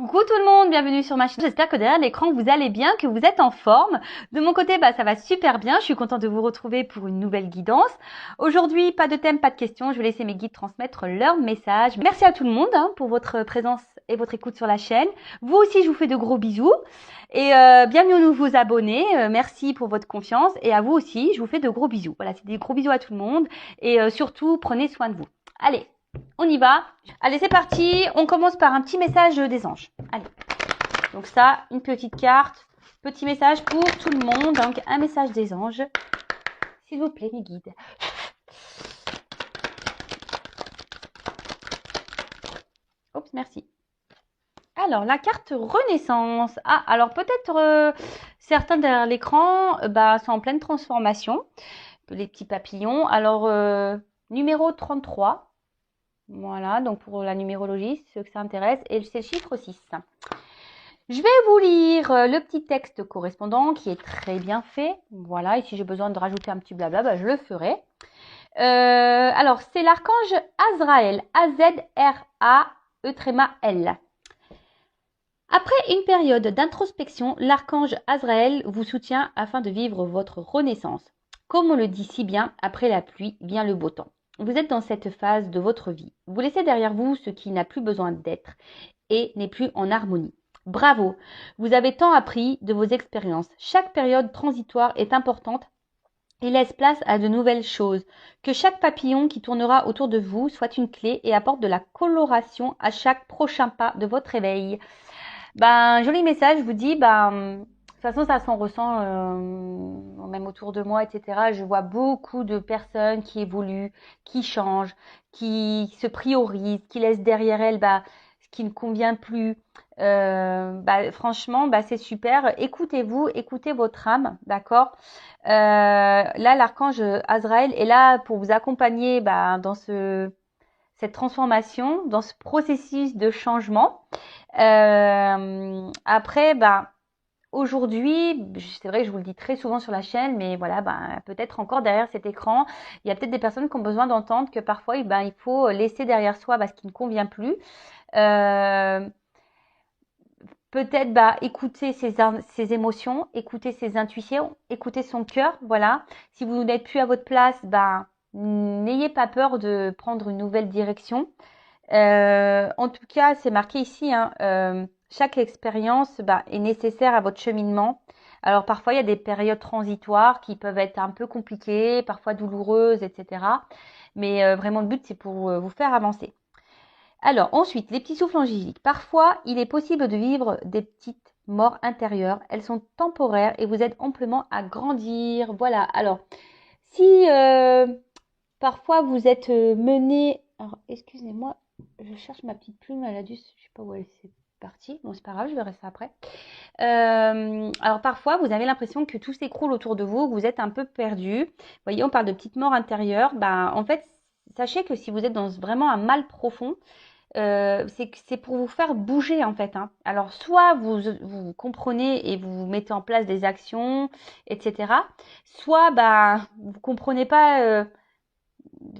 Coucou tout le monde, bienvenue sur ma chaîne. J'espère que derrière l'écran vous allez bien, que vous êtes en forme. De mon côté, ça va super bien. Je suis contente de vous retrouver pour une nouvelle guidance. Aujourd'hui, pas de thème, pas de questions. Je vais laisser mes guides transmettre leur message. Merci à tout le monde pour votre présence et votre écoute sur la chaîne. Vous aussi, je vous fais de gros bisous. Et bienvenue aux nouveaux abonnés. Merci pour votre confiance. Et à vous aussi, je vous fais de gros bisous. Voilà, c'est des gros bisous à tout le monde. Et surtout, prenez soin de vous. Allez, on y va. Allez, c'est parti. On commence par un petit message des anges. Allez. Donc ça, une petite carte. Petit message pour tout le monde. Donc, un message des anges. S'il vous plaît, mes guides. Oups, merci. Alors, la carte Renaissance. Ah, alors peut-être certains derrière l'écran sont en pleine transformation. Les petits papillons. Alors, numéro 33. Voilà, donc pour la numérologie, ceux que ça intéresse. Et c'est le chiffre 6. Je vais vous lire le petit texte correspondant qui est très bien fait. Voilà, et si j'ai besoin de rajouter un petit blabla, je le ferai. Alors, c'est l'archange Azraël. A-Z-R-A-E-L. Après une période d'introspection, l'archange Azraël vous soutient afin de vivre votre renaissance. Comme on le dit si bien, après la pluie vient le beau temps. Vous êtes dans cette phase de votre vie. Vous laissez derrière vous ce qui n'a plus besoin d'être et n'est plus en harmonie. Bravo, vous avez tant appris de vos expériences. Chaque période transitoire est importante et laisse place à de nouvelles choses. Que chaque papillon qui tournera autour de vous soit une clé et apporte de la coloration à chaque prochain pas de votre éveil. Joli message, je vous dis, de toute façon, ça s'en ressent même autour de moi, etc. Je vois beaucoup de personnes qui évoluent, qui changent, qui se priorisent, qui laissent derrière elles ce qui ne convient plus. Franchement, c'est super. Écoutez-vous, écoutez votre âme, d'accord. Là, l'archange Azraël est là pour vous accompagner dans cette transformation, dans ce processus de changement. Après, aujourd'hui, c'est vrai que je vous le dis très souvent sur la chaîne, mais voilà, peut-être encore derrière cet écran, il y a peut-être des personnes qui ont besoin d'entendre que parfois, il faut laisser derrière soi ce qui ne convient plus. Peut-être écouter ses émotions, écouter ses intuitions, écouter son cœur, voilà. Si vous n'êtes plus à votre place, n'ayez pas peur de prendre une nouvelle direction. En tout cas, c'est marqué ici, chaque expérience est nécessaire à votre cheminement. Alors parfois, il y a des périodes transitoires qui peuvent être un peu compliquées, parfois douloureuses, etc. Mais vraiment, le but, c'est pour vous faire avancer. Alors ensuite, les petits souffles angéliques. Parfois, il est possible de vivre des petites morts intérieures. Elles sont temporaires et vous aident amplement à grandir. Voilà. Alors, si parfois vous êtes mené... Alors, excusez-moi, je cherche ma petite plume, elle a dû... Je sais pas où elle s'est partie. Bon, c'est pas grave, je verrai ça après. Alors, parfois, vous avez l'impression que tout s'écroule autour de vous, que vous êtes un peu perdu. Vous voyez, on parle de petites morts intérieures. En fait, sachez que si vous êtes dans vraiment un mal profond, c'est pour vous faire bouger en fait. Alors soit vous comprenez et vous mettez en place des actions, etc. Soit vous comprenez pas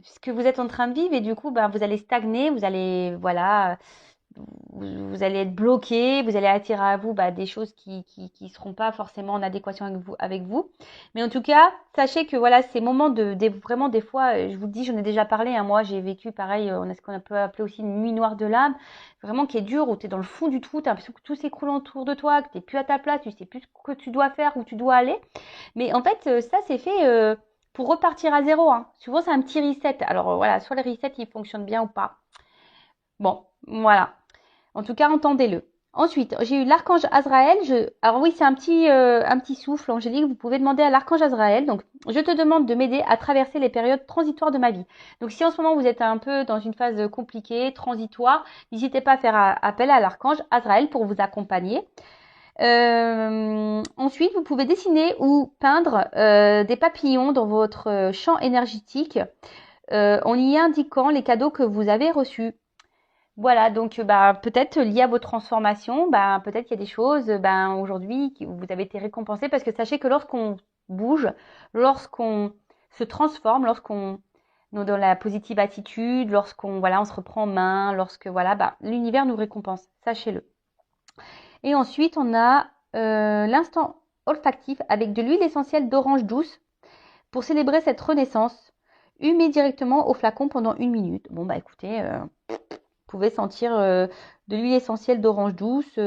ce que vous êtes en train de vivre et du coup vous allez stagner, vous allez vous allez être bloqué, vous allez attirer à vous des choses qui seront pas forcément en adéquation avec vous. Mais en tout cas, sachez que voilà, ces moments vraiment des fois, je vous le dis, j'en ai déjà parlé, moi j'ai vécu pareil, on a ce qu'on peut appeler aussi une nuit noire de l'âme, vraiment qui est dure, où tu es dans le fond du trou, tu as l'impression que tout s'écroule autour de toi, que tu n'es plus à ta place, tu sais plus ce que tu dois faire, où tu dois aller. Mais en fait, ça c'est fait pour repartir à zéro. Souvent c'est un petit reset. Alors voilà, soit les resets ils fonctionnent bien ou pas. Bon, voilà. En tout cas, entendez-le. Ensuite, j'ai eu l'archange Azraël. Alors oui, c'est un petit souffle angélique. Vous pouvez demander à l'archange Azraël. Donc, je te demande de m'aider à traverser les périodes transitoires de ma vie. Donc, si en ce moment vous êtes un peu dans une phase compliquée, transitoire, n'hésitez pas à faire appel à l'archange Azraël pour vous accompagner. Ensuite, vous pouvez dessiner ou peindre des papillons dans votre champ énergétique en y indiquant les cadeaux que vous avez reçus. Voilà, donc peut-être lié à vos transformations, peut-être qu'il y a des choses aujourd'hui où vous avez été récompensé parce que sachez que lorsqu'on bouge, lorsqu'on se transforme, lorsqu'on est dans la positive attitude, lorsqu'on on se reprend en main, lorsque l'univers nous récompense, sachez-le. Et ensuite, on a l'instant olfactif avec de l'huile essentielle d'orange douce pour célébrer cette renaissance. Humez directement au flacon pendant 1 minute. Bon, bah écoutez, vous pouvez sentir de l'huile essentielle d'orange douce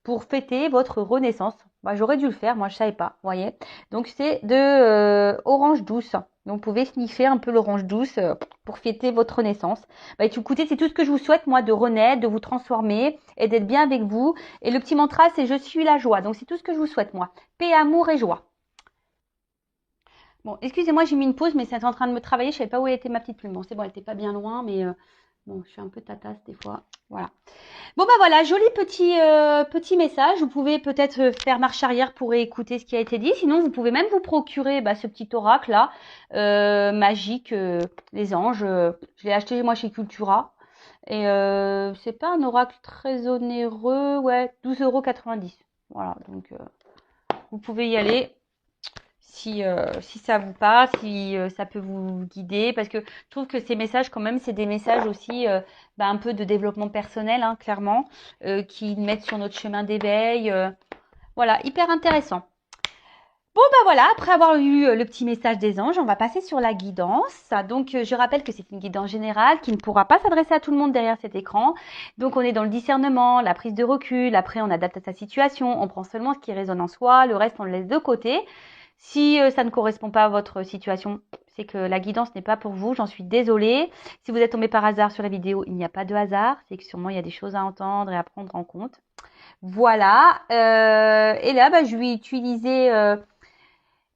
pour fêter votre renaissance. Bah, j'aurais dû le faire, moi je savais pas, vous voyez. Donc c'est de orange douce. Donc vous pouvez sniffer un peu l'orange douce pour fêter votre renaissance. Bah écoutez, c'est tout ce que je vous souhaite moi de renaître, de vous transformer et d'être bien avec vous. Et le petit mantra c'est je suis la joie. Donc c'est tout ce que je vous souhaite moi. Paix, amour et joie. Bon, excusez-moi, j'ai mis une pause, mais c'est en train de me travailler. Je savais pas où était ma petite plume. Bon, c'est bon, elle était pas bien loin, mais bon, je suis un peu tatasse des fois. Voilà. Bon bah voilà, joli petit message. Vous pouvez peut-être faire marche arrière pour écouter ce qui a été dit. Sinon, vous pouvez même vous procurer ce petit oracle là, magique, les anges. Je l'ai acheté moi chez Cultura. Et c'est pas un oracle très onéreux, ouais, 12,90 €. Voilà, donc vous pouvez y aller si ça vous parle, si ça peut vous guider, parce que je trouve que ces messages, quand même, c'est des messages aussi un peu de développement personnel, hein, clairement, qui mettent sur notre chemin d'éveil. Voilà, hyper intéressant. Bon, voilà, après avoir eu le petit message des anges, on va passer sur la guidance. Donc, je rappelle que c'est une guidance générale qui ne pourra pas s'adresser à tout le monde derrière cet écran. Donc, on est dans le discernement, la prise de recul. Après, on adapte à sa situation. On prend seulement ce qui résonne en soi. Le reste, on le laisse de côté. Si ça ne correspond pas à votre situation, c'est que la guidance n'est pas pour vous. J'en suis désolée. Si vous êtes tombé par hasard sur la vidéo, il n'y a pas de hasard. C'est que sûrement, il y a des choses à entendre et à prendre en compte. Voilà. Et là, je vais utiliser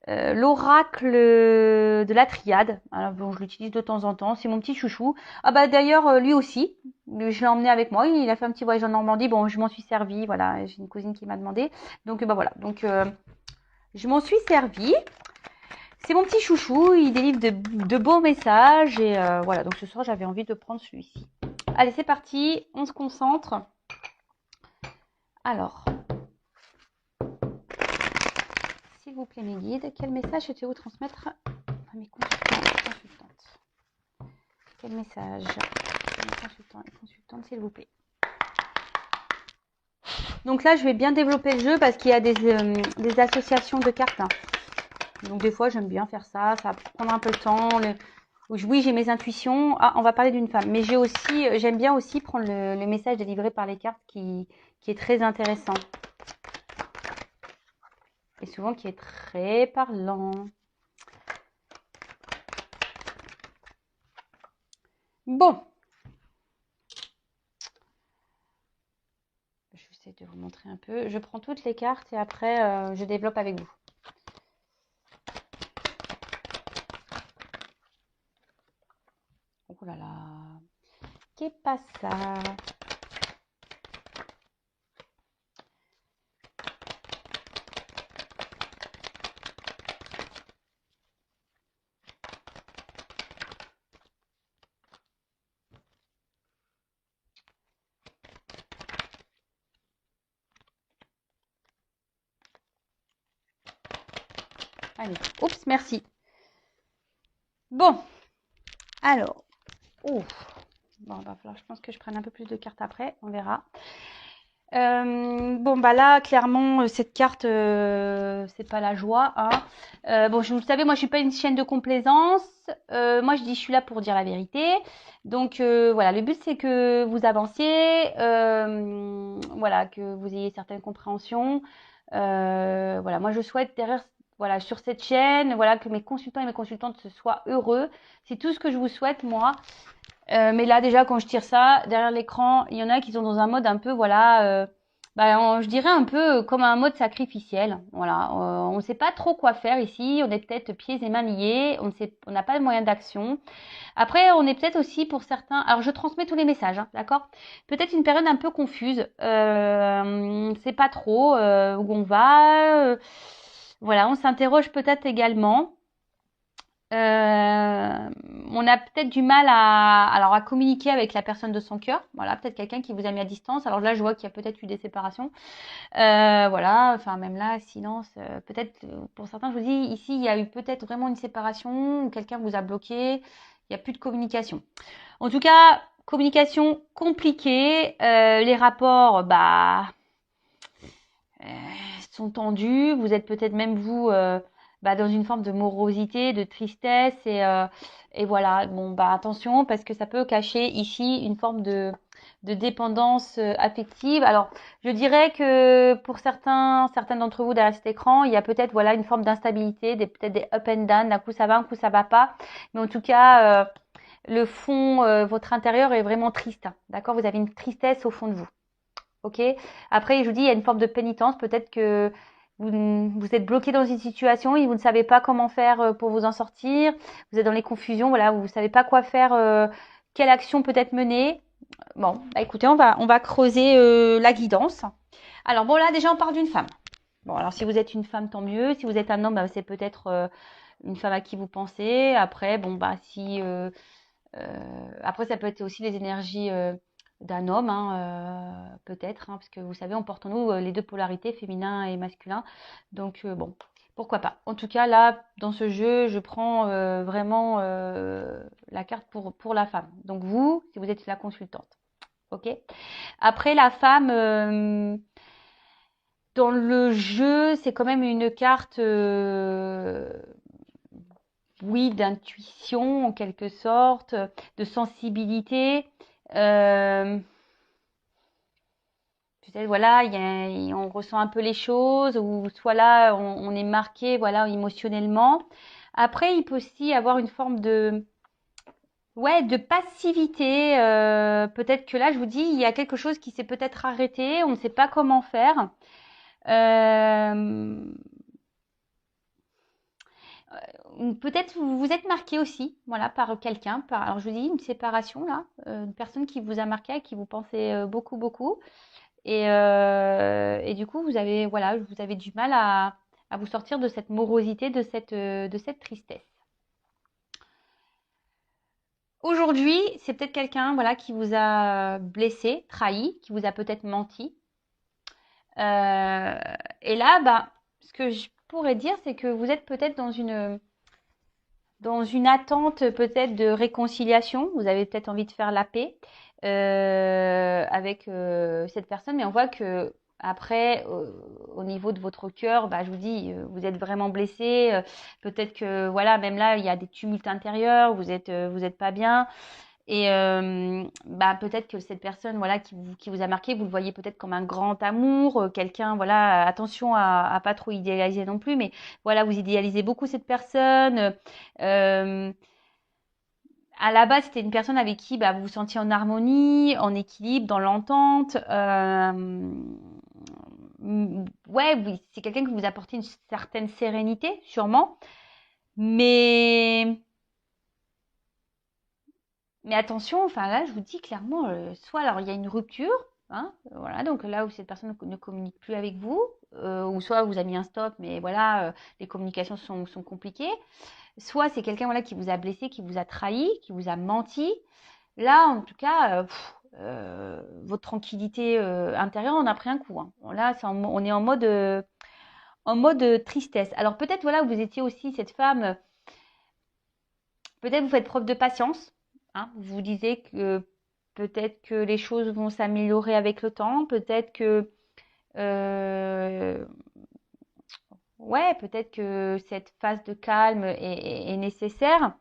l'oracle de la triade. Alors bon, je l'utilise de temps en temps. C'est mon petit chouchou. Ah bah d'ailleurs, lui aussi. Je l'ai emmené avec moi. Il a fait un petit voyage en Normandie. Bon, je m'en suis servie. Voilà, j'ai une cousine qui m'a demandé. Donc voilà. Donc je m'en suis servie. C'est mon petit chouchou. Il délivre de beaux messages. Et voilà. Donc ce soir, j'avais envie de prendre celui-ci. Allez, c'est parti. On se concentre. Alors, s'il vous plaît, mes guides, quel message souhaitez-vous transmettre à mes consultants et consultantes? Quel message mes consultants et consultantes, s'il vous plaît? Donc là, je vais bien développer le jeu parce qu'il y a des associations de cartes. Hein. Donc des fois, j'aime bien faire ça. Ça va prendre un peu de temps. Oui, j'ai mes intuitions. Ah, on va parler d'une femme. Mais j'aime bien aussi prendre le message délivré par les cartes qui est très intéressant. Et souvent qui est très parlant. Bon. Je vais essayer de vous montrer un peu. Je prends toutes les cartes et après, je développe avec vous. Oh là là. Qu'est pas ça? Allez, oups, merci. Bon, alors, bon, va falloir, je pense que je prenne un peu plus de cartes après, on verra. Bon, là, clairement, cette carte, c'est pas la joie. Hein. Bon, vous savez, moi, je suis pas une chienne de complaisance. Moi, je dis, je suis là pour dire la vérité. Donc, voilà, le but, c'est que vous avanciez, voilà, que vous ayez certaines compréhensions. Voilà, moi, je souhaite derrière, voilà, sur cette chaîne, voilà, que mes consultants et mes consultantes soient heureux. C'est tout ce que je vous souhaite, moi. Mais là, déjà, quand je tire ça, derrière l'écran, il y en a qui sont dans un mode un peu, voilà, je dirais un peu comme un mode sacrificiel. Voilà, on ne sait pas trop quoi faire ici. On est peut-être pieds et mains liés. On n'a pas de moyen d'action. Après, on est peut-être aussi pour certains. Alors, je transmets tous les messages, hein, d'accord? Peut-être une période un peu confuse. C'est pas trop où on va. Voilà, on s'interroge peut-être également. On a peut-être du mal à communiquer avec la personne de son cœur. Voilà, peut-être quelqu'un qui vous a mis à distance. Alors là, je vois qu'il y a peut-être eu des séparations. Voilà, enfin même là, silence. Peut-être pour certains, je vous dis ici, il y a eu peut-être vraiment une séparation ou quelqu'un vous a bloqué. Il n'y a plus de communication. En tout cas, communication compliquée. Les rapports, euh, sont tendus. Vous êtes peut-être même vous dans une forme de morosité, de tristesse et voilà. Bon, attention parce que ça peut cacher ici une forme de dépendance affective. Alors, je dirais que pour certains d'entre vous derrière cet écran, il y a peut-être voilà une forme d'instabilité, peut-être des up and down. D'un coup ça va, un coup ça va pas. Mais en tout cas, le fond, votre intérieur est vraiment triste. D'accord? Vous avez une tristesse au fond de vous. Ok. Après, je vous dis, il y a une forme de pénitence. Peut-être que vous êtes bloqué dans une situation et vous ne savez pas comment faire pour vous en sortir. Vous êtes dans les confusions, voilà, vous ne savez pas quoi faire, quelle action peut-être mener. Bon, écoutez, on va creuser la guidance. Alors bon, là déjà, on parle d'une femme. Bon, alors si vous êtes une femme, tant mieux. Si vous êtes un homme, c'est peut-être une femme à qui vous pensez. Après, bon, si après, ça peut être aussi les énergies d'un homme, hein, peut-être, hein, parce que vous savez, on porte en nous les deux polarités, féminin et masculin. Donc, bon, pourquoi pas. En tout cas, là, dans ce jeu, je prends vraiment la carte pour la femme. Donc, vous, si vous êtes la consultante. OK? Après, la femme, dans le jeu, c'est quand même une carte, oui, d'intuition en quelque sorte, de sensibilité. Euh, Peut-être voilà, on ressent un peu les choses, ou soit là on est marqué voilà émotionnellement. Après, il peut aussi avoir une forme de ouais de passivité. Peut-être que là, je vous dis, il y a quelque chose qui s'est peut-être arrêté, on ne sait pas comment faire. Euh, Peut-être vous vous êtes marqué aussi, voilà, par quelqu'un. Alors je vous dis une séparation là, une personne qui vous a marqué, à qui vous pensez beaucoup, beaucoup, et du coup vous avez, voilà, vous avez du mal à vous sortir de cette morosité, de cette tristesse. Aujourd'hui, c'est peut-être quelqu'un, voilà, qui vous a blessé, trahi, qui vous a peut-être menti. Euh, et là, ce que je pourrais dire, c'est que vous êtes peut-être dans une attente peut-être de réconciliation. Vous avez peut-être envie de faire la paix avec cette personne, mais on voit que après, au niveau de votre cœur, je vous dis, vous êtes vraiment blessé. Peut-être que voilà, même là, il y a des tumultes intérieurs. Vous êtes pas bien. Et peut-être que cette personne, voilà, qui vous a marqué, vous le voyez peut-être comme un grand amour, quelqu'un, voilà, attention à pas trop idéaliser non plus, mais voilà, vous idéalisez beaucoup cette personne. Euh, à la base, c'était une personne avec qui vous vous sentiez en harmonie, en équilibre, dans l'entente. Ouais, oui, c'est quelqu'un qui vous apportait une certaine sérénité, sûrement. Mais Mais attention, enfin là, je vous dis clairement, soit alors il y a une rupture, hein, voilà, donc là où cette personne ne communique plus avec vous, ou soit vous a mis un stop, mais voilà, les communications sont compliquées. Soit c'est quelqu'un voilà qui vous a blessé, qui vous a trahi, qui vous a menti. Là, en tout cas, votre tranquillité intérieure en a pris un coup, hein. Bon, là, on est en mode tristesse. Alors peut-être voilà, vous étiez aussi cette femme. Peut-être vous faites preuve de patience, hein. Vous disiez que peut-être que les choses vont s'améliorer avec le temps, peut-être que euh, ouais, peut-être que cette phase de calme est nécessaire.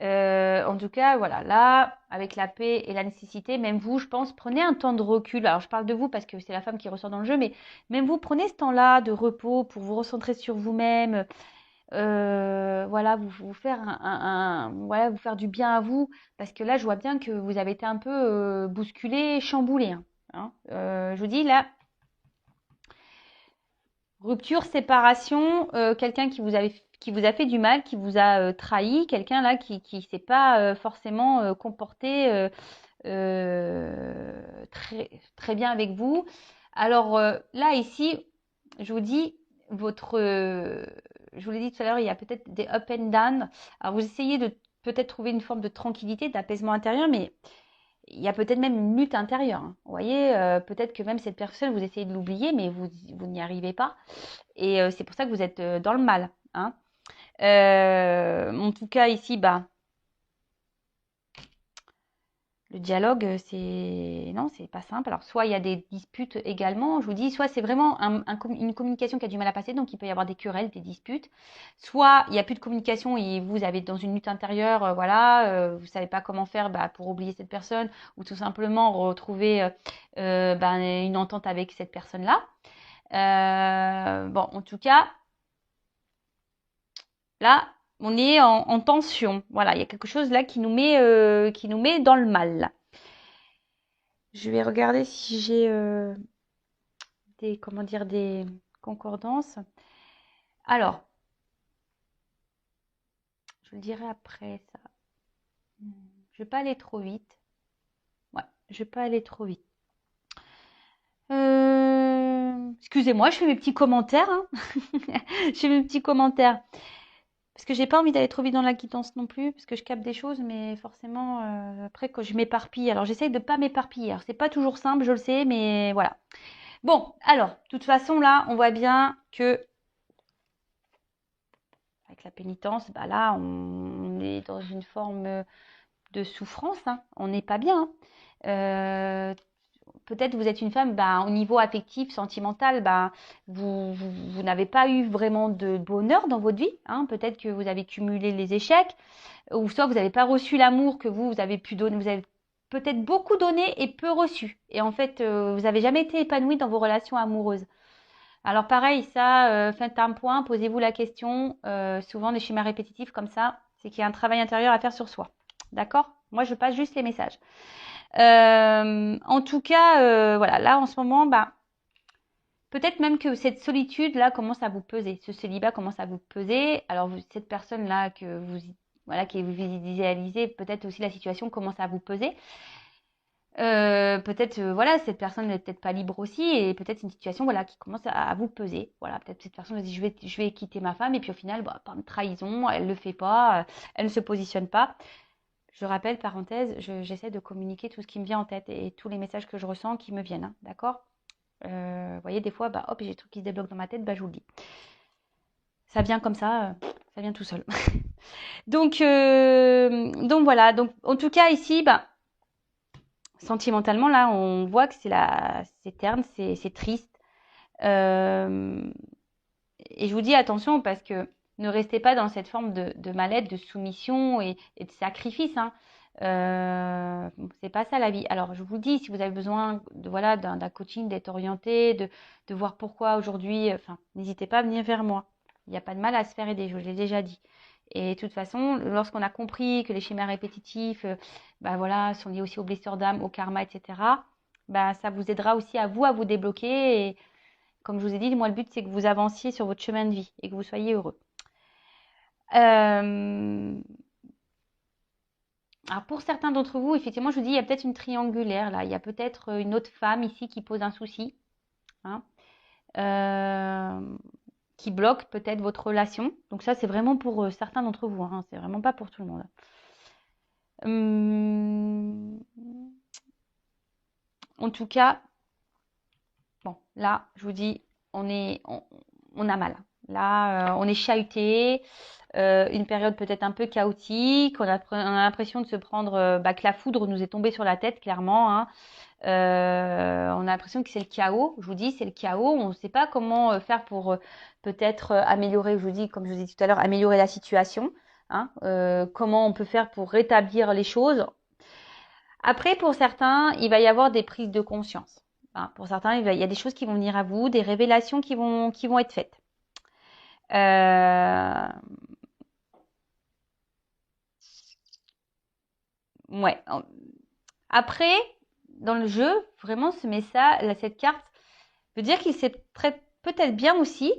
En tout cas, voilà, là, avec la paix et la nécessité, même vous, je pense, prenez un temps de recul. Alors, je parle de vous parce que c'est la femme qui ressort dans le jeu, mais même vous, prenez ce temps-là de repos pour vous recentrer sur vous-même, voilà, vous faire voilà, vous faire du bien à vous, parce que là, je vois bien que vous avez été un peu bousculé, chamboulé, hein. Je vous dis là, rupture, séparation, quelqu'un qui vous a fait du mal, qui vous a trahi, quelqu'un là qui s'est pas forcément comporté très très bien avec vous. Alors là ici, je vous dis je vous l'ai dit tout à l'heure, il y a peut-être des up and down. Alors vous essayez de peut-être trouver une forme de tranquillité, d'apaisement intérieur, mais il y a peut-être même une lutte intérieure, hein. Vous voyez, peut-être que même cette personne, vous essayez de l'oublier, mais vous n'y arrivez pas. Et c'est pour ça que vous êtes dans le mal, hein. En tout cas, ici, Le dialogue, c'est non, c'est pas simple. Alors, soit il y a des disputes également, je vous dis, soit c'est vraiment une communication qui a du mal à passer, donc il peut y avoir des querelles, des disputes. Soit il n'y a plus de communication et vous avez dans une lutte intérieure, voilà, vous savez pas comment faire pour oublier cette personne ou tout simplement retrouver une entente avec cette personne-là. Bon, en tout cas, là, on est en tension. Voilà, il y a quelque chose là qui nous met dans le mal. Je vais regarder si j'ai des concordances. Alors, je vous le dirai après ça. Je vais pas aller trop vite. Ouais, je vais pas aller trop vite. Excusez-moi, je fais mes petits commentaires. Hein. Je fais mes petits commentaires. Parce que j'ai pas envie d'aller trop vite dans la quittance non plus, parce que je capte des choses, mais forcément, après, quand je m'éparpille, alors j'essaye de pas m'éparpiller. Alors, c'est pas toujours simple, je le sais, mais voilà. Bon, alors, de toute façon, là, on voit bien que, avec la pénitence, là, on est dans une forme de souffrance, hein. On n'est pas bien. Hein. Peut-être vous êtes une femme, au niveau affectif, sentimental, vous n'avez pas eu vraiment de bonheur dans votre vie. Hein. Peut-être que vous avez cumulé les échecs, ou soit vous n'avez pas reçu l'amour que vous avez pu donner. Vous avez peut-être beaucoup donné et peu reçu. Et en fait, vous n'avez jamais été épanoui dans vos relations amoureuses. Alors pareil, ça, faites un point, posez-vous la question. Souvent, des schémas répétitifs comme ça, c'est qu'il y a un travail intérieur à faire sur soi. D'accord? Moi, je passe juste les messages. En tout cas, voilà, là en ce moment, peut-être même que cette solitude-là commence à vous peser. Ce célibat commence à vous peser. Alors, cette personne-là que vous idéalisez, peut-être aussi la situation commence à vous peser. Peut-être voilà, cette personne n'est peut-être pas libre aussi et peut-être une situation voilà qui commence à vous peser. Voilà, peut-être cette personne se dit je vais quitter ma femme et puis au final par une trahison, elle le fait pas, elle ne se positionne pas. Je rappelle, parenthèse, j'essaie de communiquer tout ce qui me vient en tête et tous les messages que je ressens qui me viennent, hein, d'accord? Vous voyez, des fois, hop, j'ai des trucs qui se débloquent dans ma tête, je vous le dis. Ça vient comme ça vient tout seul. Donc voilà, donc en tout cas ici, sentimentalement, là, on voit que c'est terne, c'est triste. Et je vous dis attention parce que ne restez pas dans cette forme de mal-être, de soumission et de sacrifice. Hein. C'est pas ça la vie. Alors je vous dis, si vous avez besoin voilà, d'un coaching, d'être orienté, de voir pourquoi aujourd'hui, n'hésitez pas à venir vers moi. Il n'y a pas de mal à se faire aider, je l'ai déjà dit. Et de toute façon, lorsqu'on a compris que les schémas répétitifs, voilà, sont liés aussi aux blessures d'âme, au karma, etc., ça vous aidera aussi à vous débloquer. Et comme je vous ai dit, moi, le but, c'est que vous avanciez sur votre chemin de vie et que vous soyez heureux. Alors, pour certains d'entre vous, effectivement, je vous dis, il y a peut-être une triangulaire, là. Il y a peut-être une autre femme ici qui pose un souci, hein, qui bloque peut-être votre relation. Donc ça, c'est vraiment pour certains d'entre vous, hein. C'est vraiment pas pour tout le monde. En tout cas, bon, là, je vous dis, on a mal. Là, on est chahuté. Une période peut-être un peu chaotique. On a l'impression de se prendre que la foudre nous est tombée sur la tête, clairement. Hein. On a l'impression que c'est le chaos. Je vous dis, c'est le chaos. On ne sait pas comment faire pour peut-être améliorer, je vous dis, comme je vous ai dit tout à l'heure, améliorer la situation. Hein. Comment on peut faire pour rétablir les choses. Après, pour certains, il va y avoir des prises de conscience. Hein. Pour certains, il y a des choses qui vont venir à vous, des révélations qui vont être faites. Ouais. Après, dans le jeu, vraiment, ce message, cette carte veut dire qu'il sait peut-être bien aussi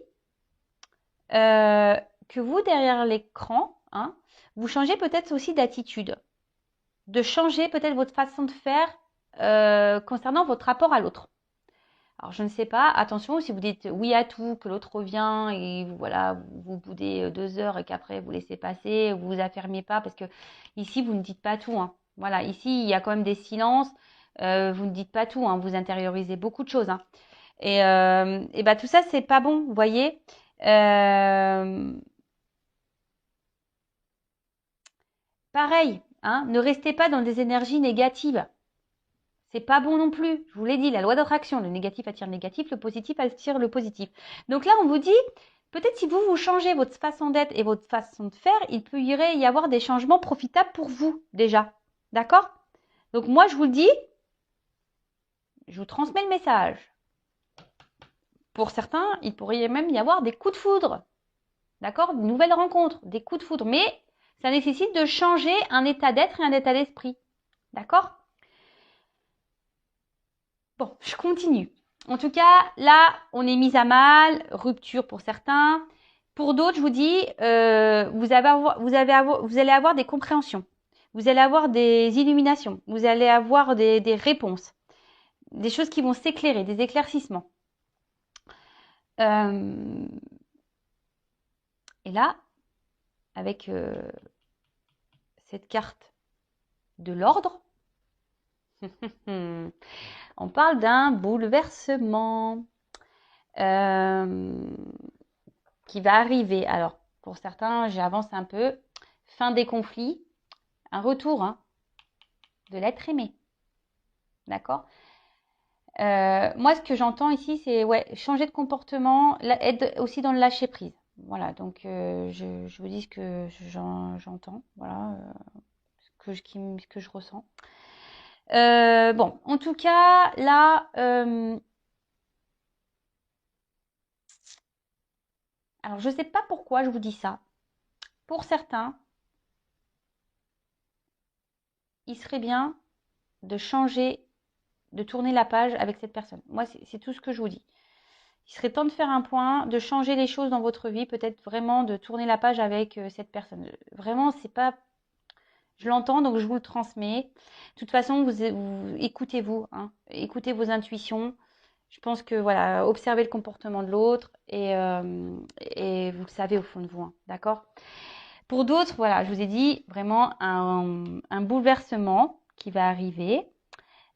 que vous, derrière l'écran, hein, vous changez peut-être aussi d'attitude. De changer peut-être votre façon de faire concernant votre rapport à l'autre. Alors, je ne sais pas, attention, si vous dites oui à tout, que l'autre revient et voilà, vous boudez 2 heures et qu'après vous laissez passer, vous vous affermez pas, parce que ici, vous ne dites pas tout. Hein. Voilà, ici, il y a quand même des silences, vous ne dites pas tout, hein, vous intériorisez beaucoup de choses. Hein. Et tout ça, c'est pas bon, vous voyez. Pareil, Hein. Ne restez pas dans des énergies négatives. C'est pas bon non plus. Je vous l'ai dit, la loi d'attraction, le négatif attire le négatif, le positif attire le positif. Donc là, on vous dit, peut-être si vous changez votre façon d'être et votre façon de faire, il peut y avoir des changements profitables pour vous déjà. D'accord? Donc moi, je vous le dis, je vous transmets le message. Pour certains, il pourrait même y avoir des coups de foudre. D'accord? De nouvelles rencontres, des coups de foudre. Mais ça nécessite de changer un état d'être et un état d'esprit. D'accord? Bon, je continue. En tout cas, là, on est mis à mal, rupture pour certains. Pour d'autres, je vous dis, vous allez avoir des compréhensions. Vous allez avoir des illuminations. Vous allez avoir des réponses. Des choses qui vont s'éclairer, des éclaircissements. Et là, avec cette carte de l'ordre, on parle d'un bouleversement qui va arriver. Alors, pour certains, j'avance un peu. Fin des conflits, un retour de l'être aimé. D'accord? Moi, ce que j'entends ici, c'est changer de comportement, être aussi dans le lâcher prise. Voilà, donc je vous dis ce que j'entends, voilà, ce que je ressens. Bon, en tout cas, là, alors je ne sais pas pourquoi je vous dis ça. Pour certains, il serait bien de changer, de tourner la page avec cette personne. Moi, c'est tout ce que je vous dis. Il serait temps de faire un point, de changer les choses dans votre vie, peut-être vraiment de tourner la page avec cette personne. Vraiment, c'est pas... Je l'entends, donc je vous le transmets. De toute façon, vous écoutez-vous, hein, écoutez vos intuitions. Je pense que, voilà, observez le comportement de l'autre et vous le savez au fond de vous, hein, d'accord? Pour d'autres, voilà, je vous ai dit vraiment un bouleversement qui va arriver.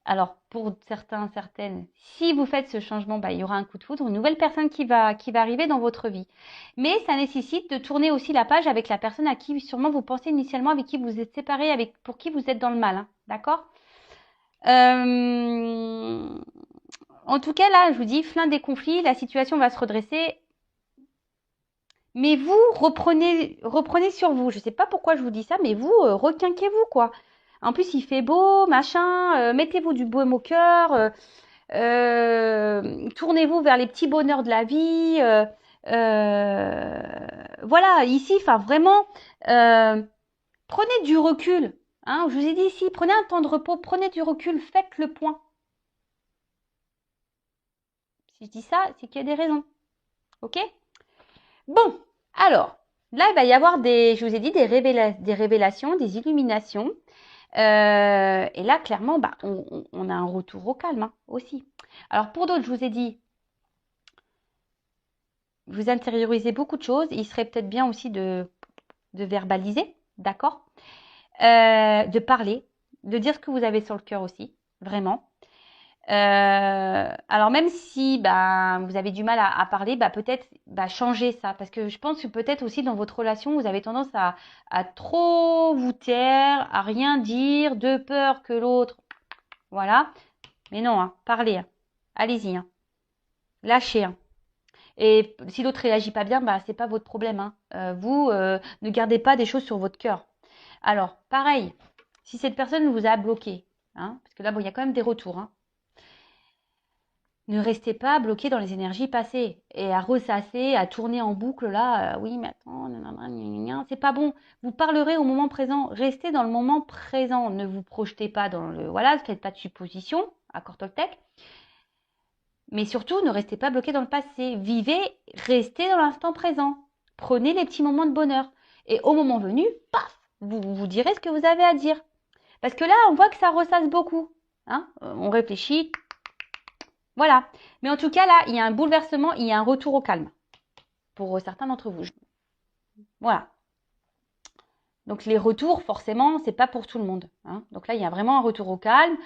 Alors, pour certains, certaines, si vous faites ce changement, il y aura un coup de foudre, une nouvelle personne qui va arriver dans votre vie. Mais ça nécessite de tourner aussi la page avec la personne à qui sûrement vous pensez initialement, avec qui vous êtes séparés, pour qui vous êtes dans le mal. Hein, d'accord? En tout cas, là, je vous dis, fin des conflits, la situation va se redresser. Mais vous, reprenez sur vous. Je ne sais pas pourquoi je vous dis ça, mais vous, requinquez-vous, quoi. En plus, il fait beau, machin, mettez-vous du baume au cœur, tournez-vous vers les petits bonheurs de la vie. Voilà, ici, enfin, vraiment, prenez du recul. Hein, je vous ai dit ici, prenez un temps de repos, prenez du recul, faites le point. Si je dis ça, c'est qu'il y a des raisons. Ok? Bon, alors, là, il va y avoir je vous ai dit, des révélations, des illuminations. Et là, clairement, on a un retour au calme hein, aussi. Alors, pour d'autres, je vous ai dit, vous intériorisez beaucoup de choses. Il serait peut-être bien aussi de verbaliser, d'accord? De parler, de dire ce que vous avez sur le cœur aussi, vraiment. Alors même si vous avez du mal à parler, peut-être changer ça. Parce que je pense que peut-être aussi dans votre relation, vous avez tendance à trop vous taire, à rien dire, de peur que l'autre... Voilà. Mais non, hein, parlez. Hein. Allez-y. Hein. Lâchez. Hein. Et si l'autre réagit pas bien, c'est pas votre problème. Hein. Vous, ne gardez pas des choses sur votre cœur. Alors, pareil, si cette personne vous a bloqué, hein, parce que là, il y a quand même des retours, hein, ne restez pas bloqué dans les énergies passées et à ressasser, à tourner en boucle là. Oui, mais attends, c'est pas bon. Vous parlerez au moment présent. Restez dans le moment présent. Ne vous projetez pas dans le... Voilà, ne faites pas de suppositions, accord Toltec. Mais surtout, ne restez pas bloqué dans le passé. Vivez, restez dans l'instant présent. Prenez les petits moments de bonheur. Et au moment venu, paf, vous direz ce que vous avez à dire. Parce que là, on voit que ça ressasse beaucoup. Hein, on réfléchit. Voilà. Mais en tout cas, là, il y a un bouleversement, il y a un retour au calme. Pour certains d'entre vous. Voilà. Donc les retours, forcément, c'est pas pour tout le monde. Hein. Donc là, il y a vraiment un retour au calme.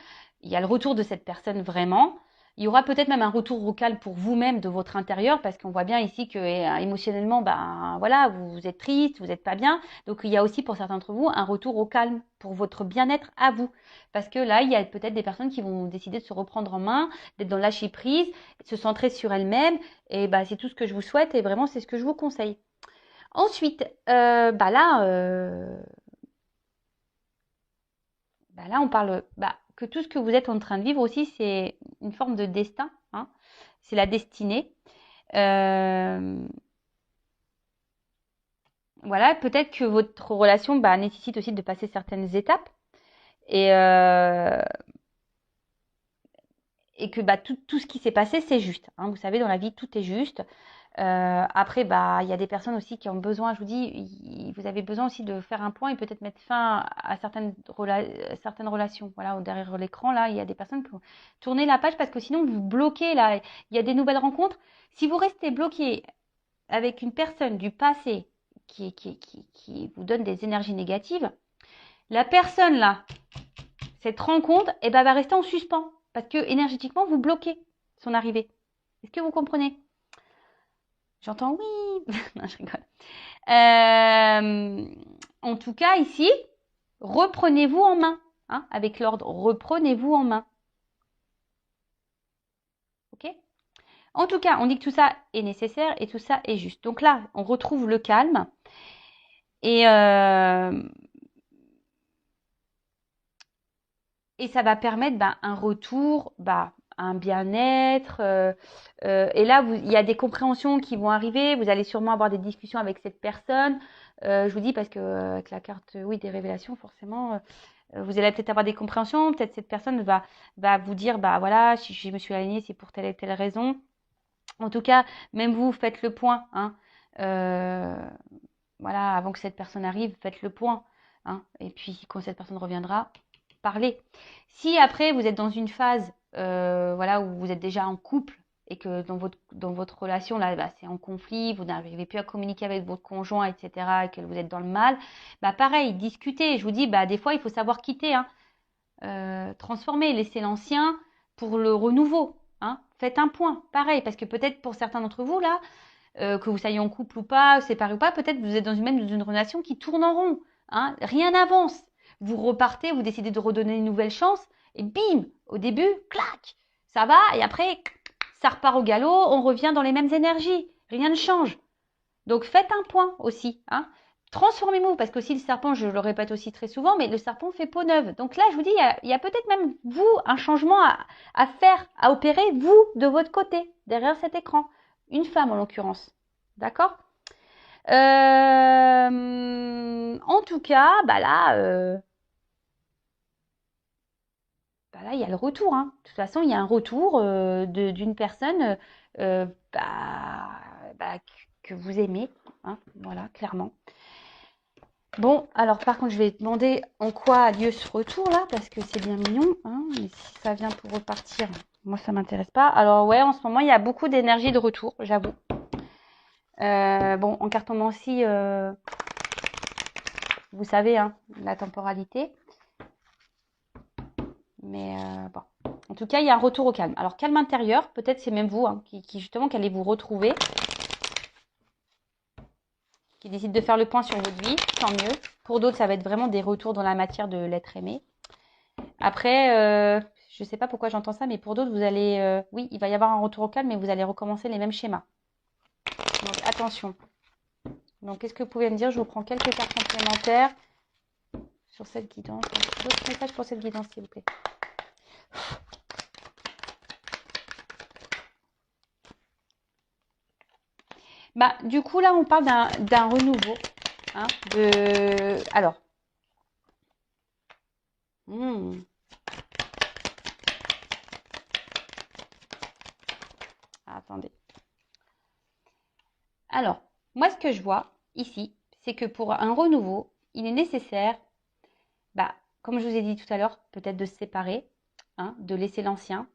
Il y a le retour de cette personne vraiment. Il y aura peut-être même un retour au calme pour vous-même de votre intérieur, parce qu'on voit bien ici que émotionnellement, ben voilà, vous êtes triste, vous n'êtes pas bien. Donc il y a aussi pour certains d'entre vous un retour au calme pour votre bien-être à vous. Parce que là, il y a peut-être des personnes qui vont décider de se reprendre en main, d'être dans le lâcher prise, de se centrer sur elles-mêmes. Et bah, c'est tout ce que je vous souhaite et vraiment c'est ce que je vous conseille. Ensuite, là, on parle que tout ce que vous êtes en train de vivre aussi, c'est une forme de destin. Hein. C'est la destinée. Voilà, peut-être que votre relation nécessite aussi de passer certaines étapes et, euh, et que tout ce qui s'est passé, c'est juste. Hein. Vous savez, dans la vie, tout est juste. Après, il y a des personnes aussi qui ont besoin, je vous dis, vous avez besoin aussi de faire un point et peut-être mettre fin à certaines relations. Voilà, derrière l'écran, là, il y a des personnes qui ont tourné la page parce que sinon, vous bloquez, là, il y a des nouvelles rencontres. Si vous restez bloqué avec une personne du passé qui vous donne des énergies négatives, la personne, là, cette rencontre, va rester en suspens parce que énergétiquement, vous bloquez son arrivée. Est-ce que vous comprenez? J'entends oui. Non, je rigole. En tout cas, ici, reprenez-vous en main. Hein, avec l'ordre, reprenez-vous en main. Ok? En tout cas, on dit que tout ça est nécessaire et tout ça est juste. Donc là, on retrouve le calme. Et ça va permettre un retour, un bien-être. Et là, il y a des compréhensions qui vont arriver. Vous allez sûrement avoir des discussions avec cette personne. Je vous dis parce que avec la carte, oui, des révélations, forcément, vous allez peut-être avoir des compréhensions. Peut-être cette personne va vous dire, voilà, si je me suis alignée, c'est pour telle et telle raison. En tout cas, même vous, faites le point. Hein. Voilà, avant que cette personne arrive, faites le point. Hein. Et puis, quand cette personne reviendra, parlez. Si après, vous êtes dans une phase où vous êtes déjà en couple et que dans votre relation, là, c'est en conflit, vous n'arrivez plus à communiquer avec votre conjoint, etc., et que vous êtes dans le mal, pareil, discutez. Je vous dis, des fois, il faut savoir quitter, hein. Transformer, laisser l'ancien pour le renouveau. Hein. Faites un point, pareil, parce que peut-être pour certains d'entre vous, là, que vous soyez en couple ou pas, séparé ou pas, peut-être vous êtes dans une relation qui tourne en rond. Hein. Rien n'avance. Vous repartez, vous décidez de redonner une nouvelle chance, et bim, au début, clac, ça va, et après, ça repart au galop, on revient dans les mêmes énergies. Rien ne change. Donc faites un point aussi. Hein. Transformez-vous, parce qu'aussi le serpent, je le répète aussi très souvent, mais le serpent fait peau neuve. Donc là, je vous dis, il y a peut-être même vous un changement à faire, à opérer, vous, de votre côté, derrière cet écran. Une femme en l'occurrence. D'accord. En tout cas, là, il y a le retour. Hein. De toute façon, il y a un retour d'une personne euh, bah, que vous aimez. Hein, voilà, clairement. Bon, alors par contre, je vais demander en quoi a lieu ce retour là, parce que c'est bien mignon. Hein, mais si ça vient pour repartir, moi ça m'intéresse pas. Alors ouais, en ce moment, il y a beaucoup d'énergie de retour, j'avoue. Bon, en cartomancie, vous savez, hein, la temporalité. Mais bon. En tout cas, il y a un retour au calme. Alors, calme intérieur, peut-être c'est même vous hein, qui justement qui allez vous retrouver, qui décide de faire le point sur votre vie, tant mieux. Pour d'autres, ça va être vraiment des retours dans la matière de l'être aimé. Après, je ne sais pas pourquoi j'entends ça, mais pour d'autres, vous allez... oui, il va y avoir un retour au calme, mais vous allez recommencer les mêmes schémas. Donc, attention. Donc, qu'est-ce que vous pouvez me dire? Je vous prends quelques cartes complémentaires sur cette guidance. D'autres messages pour cette guidance, s'il vous plaît. Du coup, là, on parle d'un renouveau. Hein, alors. Attendez. Alors, moi, ce que je vois ici, c'est que pour un renouveau, il est nécessaire, comme je vous ai dit tout à l'heure, peut-être de se séparer, hein, de laisser l'ancien.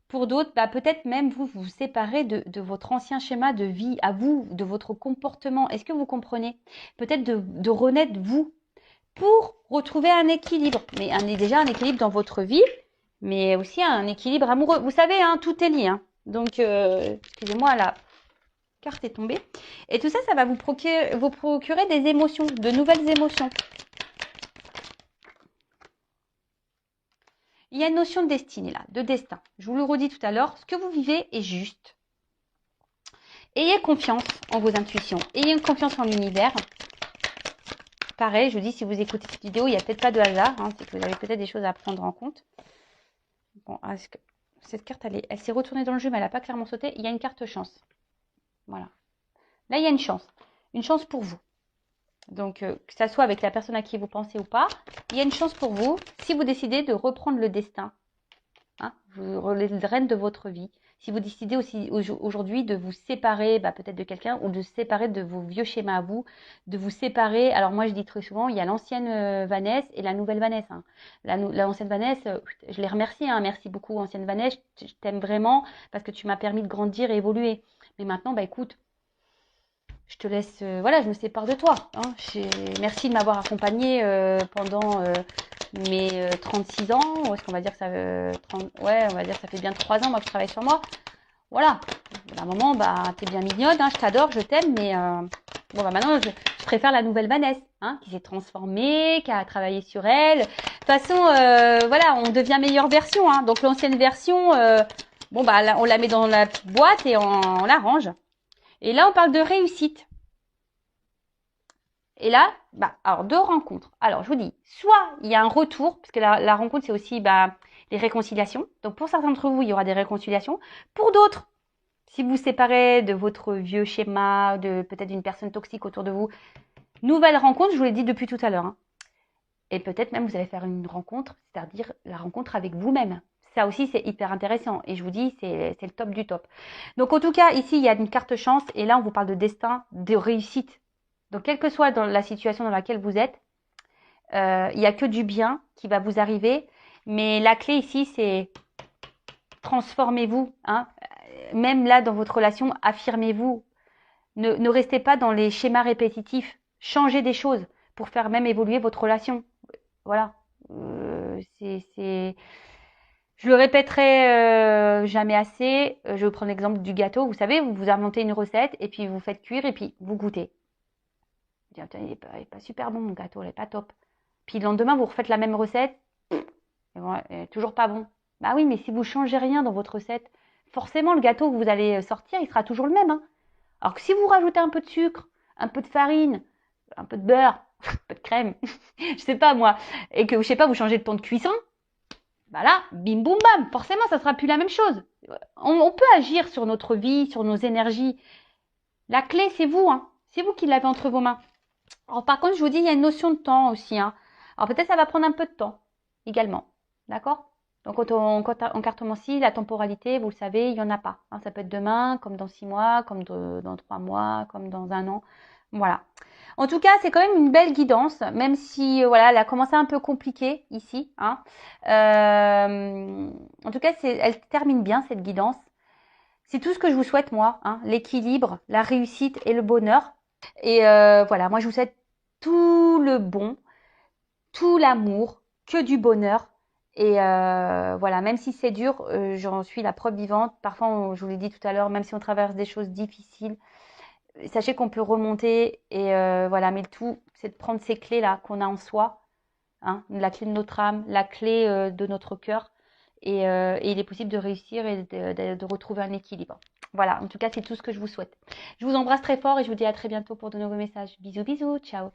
Pour d'autres, peut-être même vous séparer de votre ancien schéma de vie à vous, de votre comportement. Est-ce que vous comprenez? Peut-être de renaître vous pour retrouver un équilibre. Mais déjà un équilibre dans votre vie mais aussi un équilibre amoureux. Vous savez, hein, tout est lié. Hein. Donc, excusez-moi, la carte est tombée. Et tout ça, ça va vous procurer des émotions, de nouvelles émotions. Il y a une notion de destinée là, de destin. Je vous le redis tout à l'heure, ce que vous vivez est juste. Ayez confiance en vos intuitions, ayez une confiance en l'univers. Pareil, je vous dis, si vous écoutez cette vidéo, il n'y a peut-être pas de hasard, hein, c'est que vous avez peut-être des choses à prendre en compte. Bon, cette carte, elle s'est retournée dans le jeu, mais elle n'a pas clairement sauté. Il y a une carte chance. Voilà. Là, il y a une chance pour vous. Donc, que ça soit avec la personne à qui vous pensez ou pas, il y a une chance pour vous si vous décidez de reprendre le destin, hein, les rênes de votre vie. Si vous décidez aussi aujourd'hui de vous séparer peut-être de quelqu'un ou de séparer de vos vieux schémas à vous, de vous séparer. Alors moi, je dis très souvent, il y a l'ancienne Vanessa et la nouvelle Vanessa. Hein. L'ancienne Vanessa, je les remercie. Hein, merci beaucoup, ancienne Vanessa. Je t'aime vraiment parce que tu m'as permis de grandir et évoluer. Mais maintenant, écoute, je te laisse, voilà, je me sépare de toi. Hein. Merci de m'avoir accompagnée pendant mes 36 ans. Ou est-ce qu'on va dire que ça, ouais, on va dire que ça fait bien 3 ans moi que je travaille sur moi. Voilà. À un moment, t'es bien mignonne, hein, je t'adore, je t'aime, mais maintenant, je préfère la nouvelle Vanessa, hein, qui s'est transformée, qui a travaillé sur elle. De toute façon, voilà, on devient meilleure version. Hein. Donc l'ancienne version, on la met dans la petite boîte et on la range. Et là, on parle de réussite. Et là, alors deux rencontres. Alors, je vous dis, soit il y a un retour, parce que la rencontre, c'est aussi les réconciliations. Donc, pour certains d'entre vous, il y aura des réconciliations. Pour d'autres, si vous vous séparez de votre vieux schéma, de peut-être d'une personne toxique autour de vous, nouvelle rencontre, je vous l'ai dit depuis tout à l'heure. Hein. Et peut-être même, vous allez faire une rencontre, c'est-à-dire la rencontre avec vous-même. Ça aussi, c'est hyper intéressant. Et je vous dis, c'est le top du top. Donc, en tout cas, ici, il y a une carte chance. Et là, on vous parle de destin, de réussite. Donc, quelle que soit dans la situation dans laquelle vous êtes, il n'y a que du bien qui va vous arriver. Mais la clé ici, c'est transformez-vous. Hein. Même là, dans votre relation, affirmez-vous. Ne restez pas dans les schémas répétitifs. Changez des choses pour faire même évoluer votre relation. Voilà. Je le répéterai jamais assez. Je vais prendre l'exemple du gâteau. Vous savez, vous inventez une recette et puis vous faites cuire et puis vous goûtez. Vous dites, il n'est pas super bon mon gâteau, il n'est pas top. Puis le lendemain, vous refaites la même recette. Toujours pas bon. Bah oui, mais si vous changez rien dans votre recette, forcément le gâteau que vous allez sortir, il sera toujours le même. Hein. Alors que si vous rajoutez un peu de sucre, un peu de farine, un peu de beurre, un peu de crème, je sais pas moi, et que je sais pas, vous changez le temps de cuisson, là, bim boum bam, forcément ça sera plus la même chose. On peut agir sur notre vie, sur nos énergies. La clé, c'est vous, hein. C'est vous qui l'avez entre vos mains. Alors par contre, je vous dis, il y a une notion de temps aussi. Hein. Alors peut-être ça va prendre un peu de temps également. D'accord? Donc en cartomancie, la temporalité, vous le savez, il n'y en a pas. Hein. Ça peut être demain, comme dans 6 mois, comme dans 3 mois, comme dans 1 an. Voilà. En tout cas, c'est quand même une belle guidance, même si voilà, elle a commencé un peu compliquée ici. Hein. En tout cas, elle termine bien cette guidance. C'est tout ce que je vous souhaite moi, hein, l'équilibre, la réussite et le bonheur. Et voilà, moi je vous souhaite tout le bon, tout l'amour, que du bonheur. Et voilà, même si c'est dur, j'en suis la preuve vivante. Parfois, je vous l'ai dit tout à l'heure, même si on traverse des choses difficiles, sachez qu'on peut remonter. Et voilà, mais le tout, c'est de prendre ces clés-là qu'on a en soi, hein, la clé de notre âme, la clé de notre cœur. Et il est possible de réussir et de retrouver un équilibre. Voilà, en tout cas, c'est tout ce que je vous souhaite. Je vous embrasse très fort et je vous dis à très bientôt pour de nouveaux messages. Bisous, bisous, ciao.